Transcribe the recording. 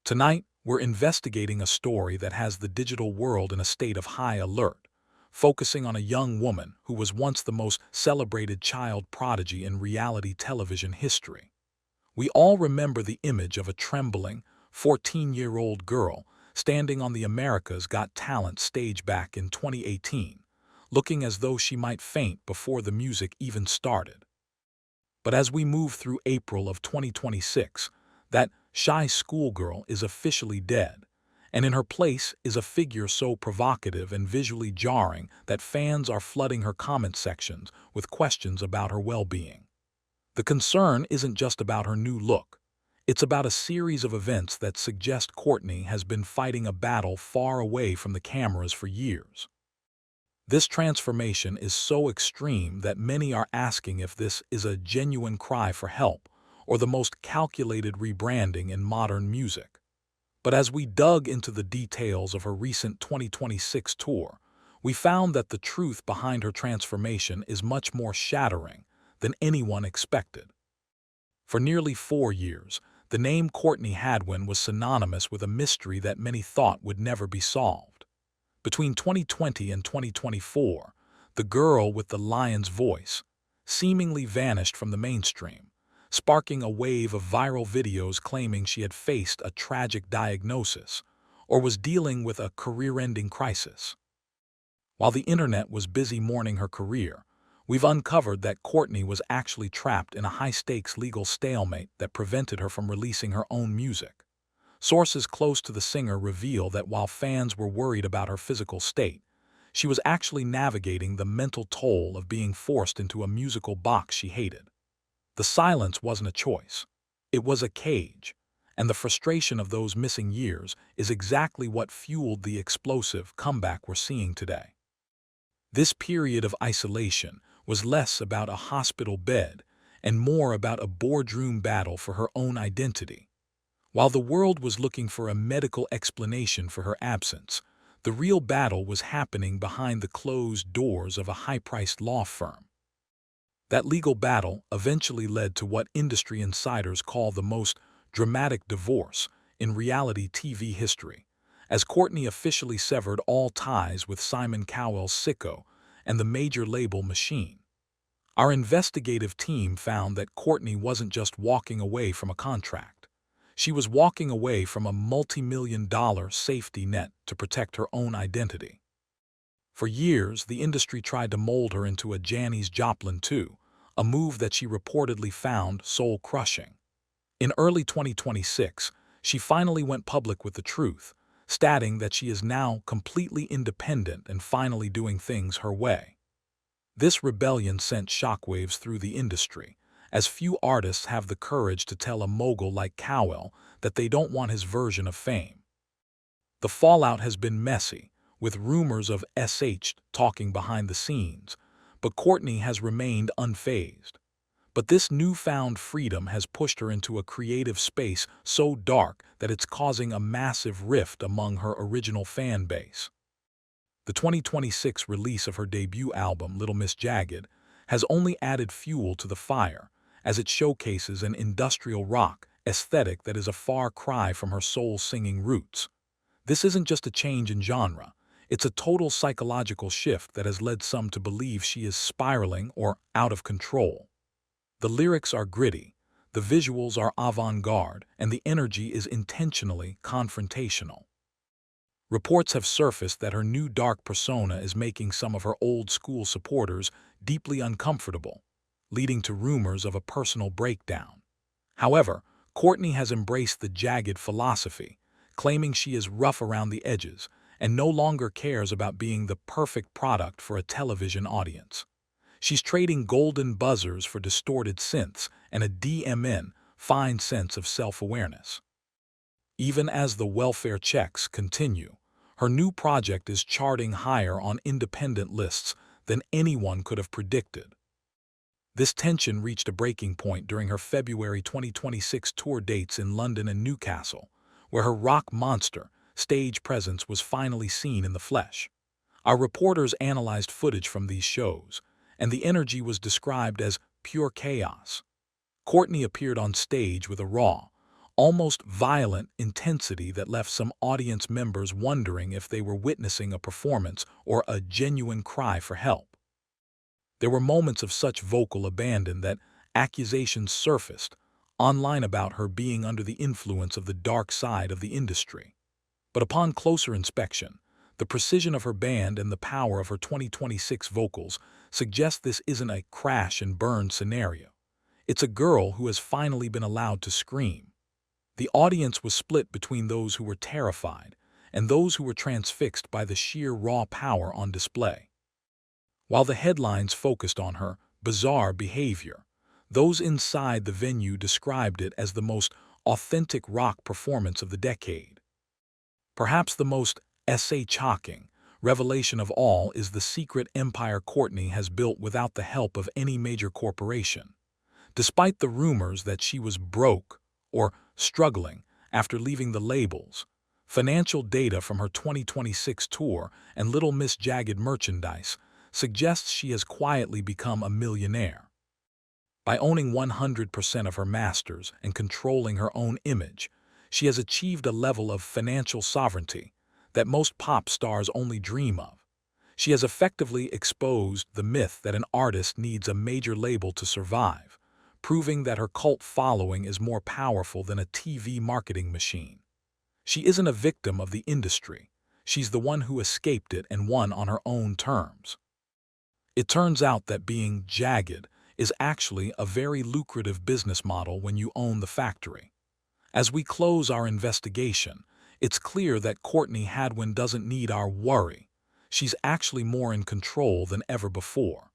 Tonight, we're investigating a story that has the digital world in a state of high alert, focusing on a young woman who was once the most celebrated child prodigy in reality television history. We all remember the image of a trembling, 14-year-old girl standing on the America's Got Talent stage back in 2018, looking as though she might faint before the music even started. But as we move through April of 2026, that shy schoolgirl is officially dead, and in her place is a figure so provocative and visually jarring that fans are flooding her comment sections with questions about her well-being. The concern isn't just about her new look. It's about a series of events that suggest Courtney has been fighting a battle far away from the cameras for years. This transformation is so extreme that many are asking if this is a genuine cry for help or the most calculated rebranding in modern music. But as we dug into the details of her recent 2026 tour, we found that the truth behind her transformation is much more shattering than anyone expected. For nearly 4 years, the name Courtney Hadwin was synonymous with a mystery that many thought would never be solved. Between 2020 and 2024, the girl with the lion's voice seemingly vanished from the mainstream, sparking a wave of viral videos claiming she had faced a tragic diagnosis or was dealing with a career-ending crisis. While the internet was busy mourning her career, we've uncovered that Courtney was actually trapped in a high-stakes legal stalemate that prevented her from releasing her own music. Sources close to the singer reveal that while fans were worried about her physical state, she was actually navigating the mental toll of being forced into a musical box she hated. The silence wasn't a choice. It was a cage, and the frustration of those missing years is exactly what fueled the explosive comeback we're seeing today. This period of isolation was less about a hospital bed and more about a boardroom battle for her own identity. While the world was looking for a medical explanation for her absence, the real battle was happening behind the closed doors of a high-priced law firm. That legal battle eventually led to what industry insiders call the most dramatic divorce in reality TV history, as Courtney officially severed all ties with Simon Cowell Syco and the major label Machine. Our investigative team found that Courtney wasn't just walking away from a contract. She was walking away from a multi-million-dollar safety net to protect her own identity. For years, the industry tried to mold her into a Janis Joplin too, a move that she reportedly found soul-crushing. In early 2026, she finally went public with the truth, stating that she is now completely independent and finally doing things her way. This rebellion sent shockwaves through the industry, as few artists have the courage to tell a mogul like Cowell that they don't want his version of fame. The fallout has been messy, with rumors of SH talking behind the scenes, but Courtney has remained unfazed. But this newfound freedom has pushed her into a creative space so dark that it's causing a massive rift among her original fan base. The 2026 release of her debut album, Miss Jagged, has only added fuel to the fire, as it showcases an industrial rock aesthetic that is a far cry from her soul-singing roots. This isn't just a change in genre, it's a total psychological shift that has led some to believe she is spiraling or out of control. The lyrics are gritty, the visuals are avant-garde, and the energy is intentionally confrontational. Reports have surfaced that her new dark persona is making some of her old-school supporters deeply uncomfortable, leading to rumors of a personal breakdown. However, Courtney has embraced the jagged philosophy, claiming she is rough around the edges and no longer cares about being the perfect product for a television audience. She's trading golden buzzers for distorted synths and a DMN fine sense of self-awareness. Even as the welfare checks continue, her new project is charting higher on independent lists than anyone could have predicted. This tension reached a breaking point during her February 2026 tour dates in London and Newcastle, where her rock monster stage presence was finally seen in the flesh. Our reporters analyzed footage from these shows, and the energy was described as pure chaos. Courtney appeared on stage with a raw, almost violent intensity that left some audience members wondering if they were witnessing a performance or a genuine cry for help. There were moments of such vocal abandon that accusations surfaced online about her being under the influence of the dark side of the industry. But upon closer inspection, the precision of her band and the power of her 2026 vocals suggest this isn't a crash and burn scenario. It's a girl who has finally been allowed to scream. The audience was split between those who were terrified and those who were transfixed by the sheer raw power on display. While the headlines focused on her bizarre behavior, those inside the venue described it as the most authentic rock performance of the decade. Perhaps the most shocking revelation of all is the secret empire Courtney has built without the help of any major corporation. Despite the rumors that she was broke or struggling after leaving the labels, financial data from her 2026 tour and Little Miss Jagged merchandise suggests she has quietly become a millionaire. By owning 100% of her masters and controlling her own image, she has achieved a level of financial sovereignty that most pop stars only dream of. She has effectively exposed the myth that an artist needs a major label to survive, proving that her cult following is more powerful than a TV marketing machine. She isn't a victim of the industry. She's the one who escaped it and won on her own terms. It turns out that being jagged is actually a very lucrative business model when you own the factory. As we close our investigation, it's clear that Courtney Hadwin doesn't need our worry. She's actually more in control than ever before.